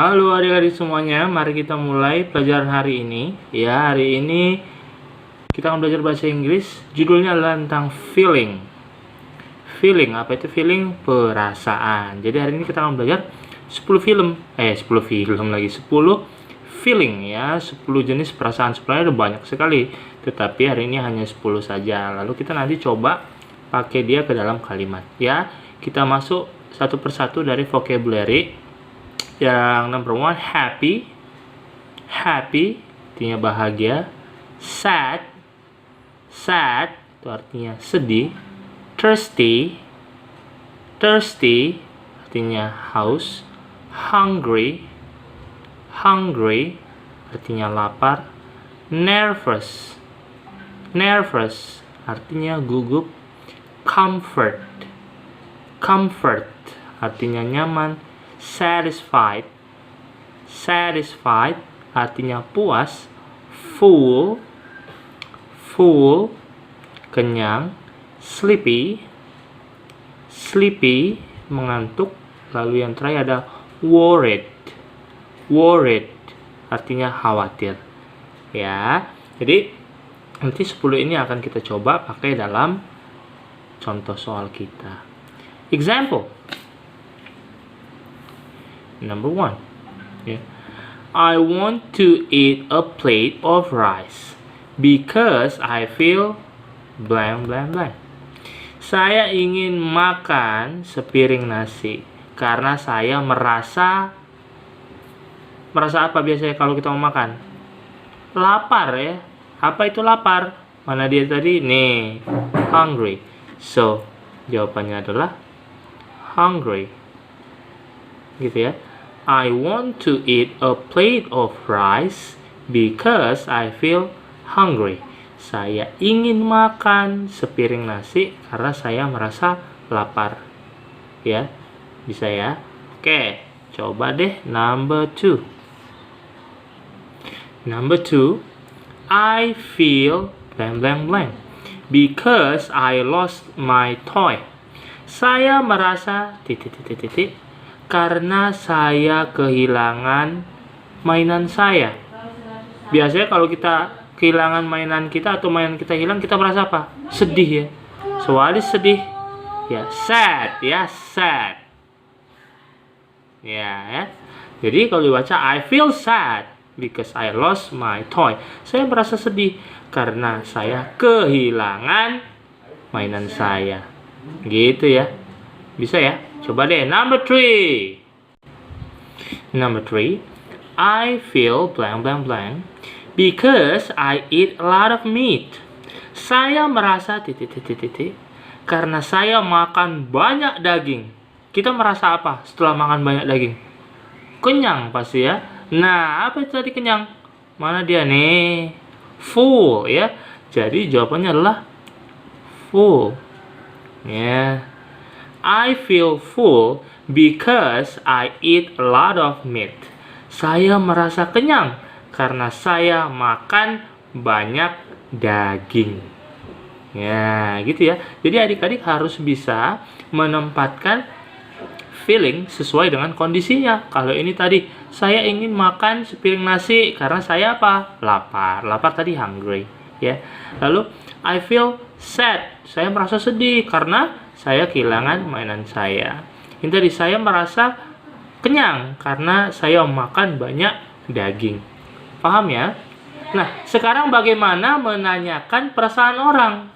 Halo adik-adik semuanya, mari kita mulai pelajaran hari ini. Ya, hari ini kita akan belajar bahasa Inggris. Judulnya adalah tentang feeling. Feeling, apa itu feeling? Perasaan. Jadi hari ini kita akan belajar 10 film. 10 film lagi, 10 feeling ya, 10 jenis perasaan. Sebenarnya ada banyak sekali, tetapi hari ini hanya 10 saja. Lalu kita nanti coba pakai dia ke dalam kalimat. Ya, kita masuk satu persatu dari vocabulary. Yang number one, happy. Happy artinya bahagia. Sad, sad itu artinya sedih. Thirsty, thirsty artinya haus. Hungry, hungry artinya lapar. Nervous, nervous artinya gugup. Comfort, comfort artinya nyaman. Satisfied, satisfied artinya puas. Full, full kenyang. Sleepy, sleepy mengantuk. Lalu yang terakhir ada worried, worried artinya khawatir. Ya, jadi nanti 10 ini akan kita coba pakai dalam contoh soal kita. Example. Number one, I want to eat a plate of rice because I feel blank blank blank. Saya ingin makan sepiring nasi karena saya merasa apa biasanya kalau kita mau makan? Lapar ya. Apa itu lapar? Mana dia tadi? Nih, hungry. So, jawabannya adalah hungry. Gitu ya. I want to eat a plate of rice because I feel hungry. Saya ingin makan sepiring nasi karena saya merasa lapar. Ya, bisa ya. Oke, coba deh number 2. Number 2, I feel blank blank blank because I lost my toy. Saya merasa titik karena saya kehilangan mainan saya. Biasanya kalau kita kehilangan mainan kita atau mainan kita hilang, kita merasa apa? Sedih ya. Soalnya sedih. Ya, sad ya, sad. Ya. Jadi kalau dibaca I feel sad because I lost my toy. Saya merasa sedih karena saya kehilangan mainan saya. Gitu ya. Bisa ya? Coba deh, number 3. Number 3, I feel blank blank blank because I eat a lot of meat. Saya merasa titik karena saya makan banyak daging. Kita merasa apa setelah makan banyak daging? Kenyang pasti ya. Nah, apa itu tadi kenyang? Mana dia nih? Full ya. Jadi jawabannya adalah full. Ya. I feel full because I eat a lot of meat. Saya merasa kenyang karena saya makan banyak daging. Ya, gitu ya. Jadi adik-adik harus bisa menempatkan feeling sesuai dengan kondisinya. Kalau ini tadi, saya ingin makan sepiring nasi karena saya apa? Lapar. Lapar tadi hungry, ya. Lalu I feel sad. Saya merasa sedih karena saya kehilangan mainan saya. Ini tadi saya merasa kenyang karena saya makan banyak daging. Paham ya? Nah, sekarang bagaimana menanyakan perasaan orang?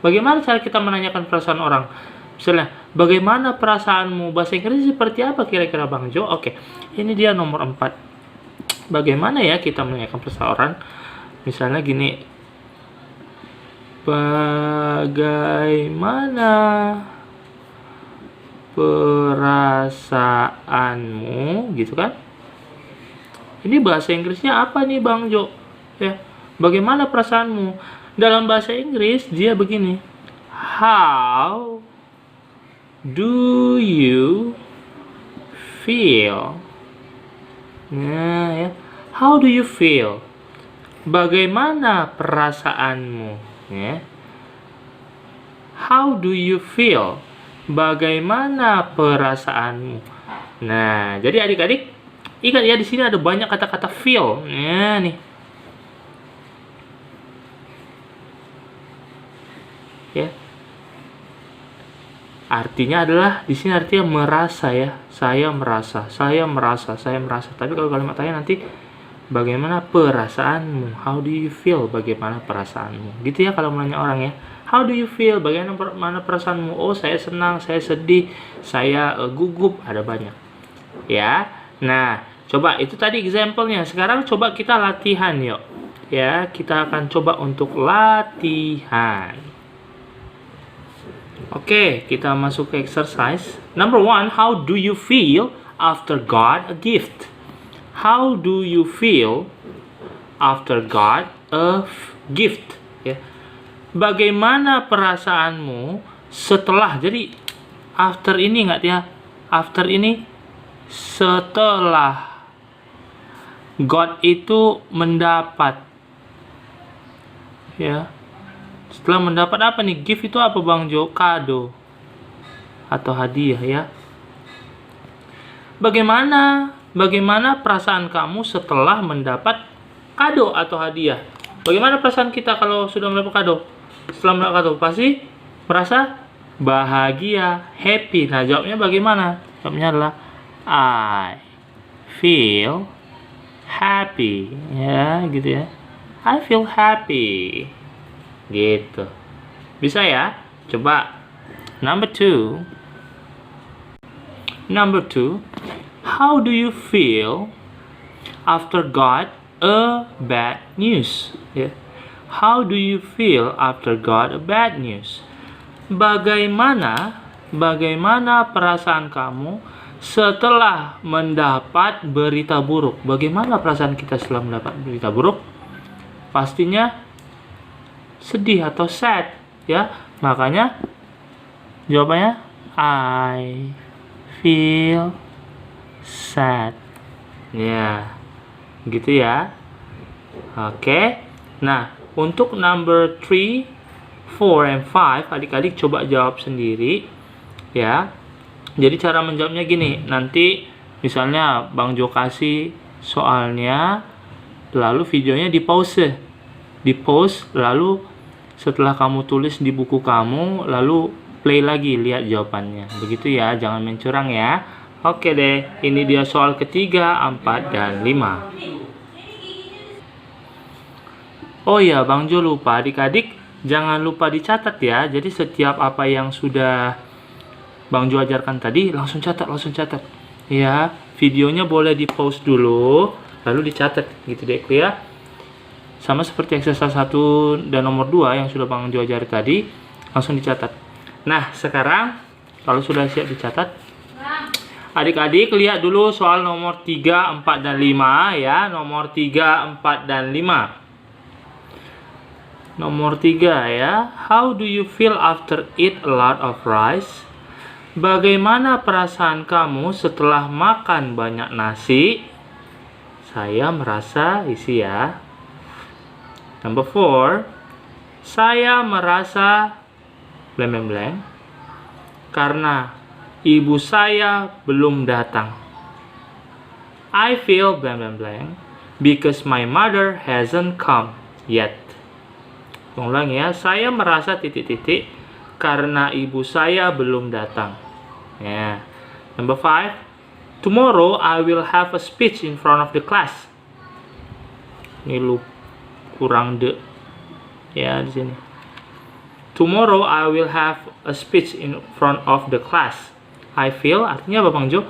Bagaimana cara kita menanyakan perasaan orang? Misalnya, bagaimana perasaanmu? Bahasa Inggris seperti apa kira-kira Bang Jo? Oke, ini dia nomor 4. Bagaimana ya kita menanyakan perasaan orang? Misalnya gini, bagaimana perasaanmu, gitu kan? Ini bahasa Inggrisnya apa nih Bang Jo? Ya, bagaimana perasaanmu? Dalam bahasa Inggris dia begini. How do you feel? Nah, ya. How do you feel? Bagaimana perasaanmu? Ya. How do you feel? Bagaimana perasaanmu? Nah, jadi adik-adik Ingat ya, di sini ada banyak kata-kata feel. Nah, nih. Ya. Artinya adalah di sini artinya merasa ya. Saya merasa, saya merasa, saya merasa. Tapi kalau kalimat tanya nanti bagaimana perasaanmu? How do you feel? Bagaimana perasaanmu? Gitu ya kalau menanya orang ya. How do you feel? Bagaimana perasaanmu? Oh, saya senang, saya sedih, saya gugup, ada banyak. Ya. Nah, coba itu tadi example-nya. Sekarang coba kita latihan yuk. Ya, kita akan coba untuk latihan. Oke, kita masuk ke exercise. Number 1, how do you feel after God a gift? How do you feel after God a gift? Ya. Bagaimana perasaanmu setelah, jadi after ini ingat ya, after ini setelah God itu mendapat, ya. Setelah mendapat apa nih? Gift itu apa Bang Jo? Kado atau hadiah ya. Bagaimana perasaan kamu setelah mendapat kado atau hadiah? Bagaimana perasaan kita kalau sudah mendapat kado? Setelah mendapat kado pasti merasa bahagia, happy. Nah, jawabnya bagaimana? Jawabnya adalah I feel happy. Ya, gitu ya. I feel happy. Gitu. Bisa ya? Coba. Number 2. How do you feel after got a bad news? Yeah. How do you feel after got a bad news? Bagaimana perasaan kamu setelah mendapat berita buruk? Bagaimana perasaan kita setelah mendapat berita buruk? Pastinya sedih atau sad, ya. Makanya jawabannya I feel sad. Ya, gitu ya. Oke. Nah, untuk number 3, 4, and 5, adik-adik coba jawab sendiri, ya. Jadi cara menjawabnya gini, nanti misalnya Bang Jo kasih soalnya, lalu videonya di pause, lalu setelah kamu tulis di buku kamu, lalu play lagi, lihat jawabannya. Begitu ya, jangan main curang ya. Oke deh, ini dia soal ketiga, 4, dan 5. Oh iya, Bang Jo lupa, adik-adik jangan lupa dicatat ya. Jadi setiap apa yang sudah Bang Jo ajarkan tadi, langsung catat. Ya, videonya boleh di pause dulu, lalu dicatat gitu deh ya. Sama seperti exercise 1 dan nomor 2 yang sudah Bang Jo ajari tadi, langsung dicatat. Nah, sekarang kalau sudah siap dicatat, adik-adik lihat dulu soal nomor 3, 4, dan 5 ya. Nomor 3, 4, dan 5. Nomor 3 ya. How do you feel after eat a lot of rice? Bagaimana perasaan kamu setelah makan banyak nasi? Saya merasa isi ya. Number 4, saya merasa blank karena ibu saya belum datang. I feel blank because my mother hasn't come yet. Ulang ya, saya merasa karena ibu saya belum datang. Ya. Number 5, tomorrow I will have a speech in front of the class. Ini kurang de ya di sini. Tomorrow I will have a speech in front of the class. I feel artinya apa Bang Jo?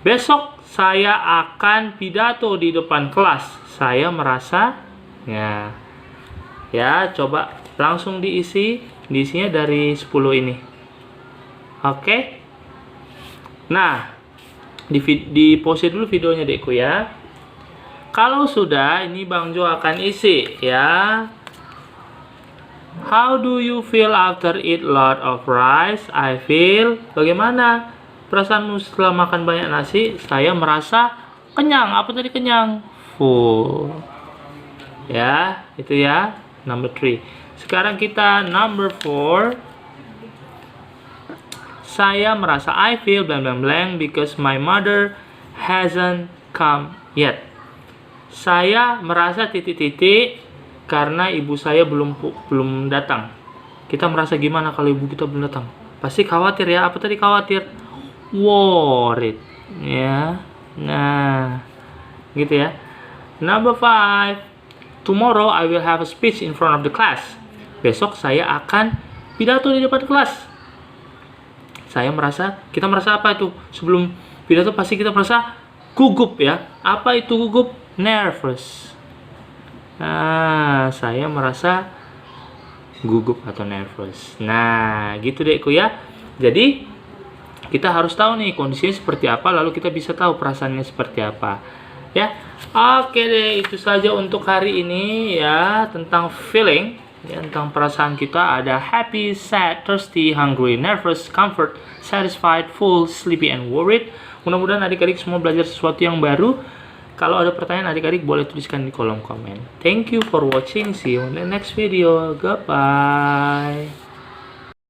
Besok saya akan pidato di depan kelas. Saya merasa ya. Ya, coba langsung diisinya dari 10 ini. Oke. Nah, di pause dulu videonya Dekku ya. Kalau sudah, ini Bang Jo akan isi ya. How do you feel after eat lot of rice? I feel. Bagaimana perasaanmu setelah makan banyak nasi? Saya merasa kenyang. Apa tadi kenyang? Full. Ya, itu ya. Number 3. Sekarang kita number 4. Saya merasa I feel blank because my mother hasn't come yet. Saya merasa titik-titik karena ibu saya belum datang. Kita merasa gimana kalau ibu kita belum datang? Pasti khawatir ya. Apa tadi khawatir? Worried. Ya. Nah, gitu ya. Number 5. Tomorrow I will have a speech in front of the class. Besok saya akan pidato di depan kelas. Kita merasa apa itu? Sebelum pidato pasti kita merasa gugup ya. Apa itu gugup? Nervous. Nah, saya merasa gugup atau nervous. Nah, gitu deh ya. Jadi, kita harus tahu nih kondisinya seperti apa, lalu kita bisa tahu perasaannya seperti apa. Ya. Oke deh, itu saja untuk hari ini ya, tentang feeling. Ya, tentang perasaan kita ada happy, sad, thirsty, hungry, nervous, comfort, satisfied, full, sleepy, and worried. Mudah-mudahan adik-adik semua belajar sesuatu yang baru. Kalau ada pertanyaan adik-adik boleh tuliskan di kolom komen. Thank you for watching. See you in the next video. Goodbye.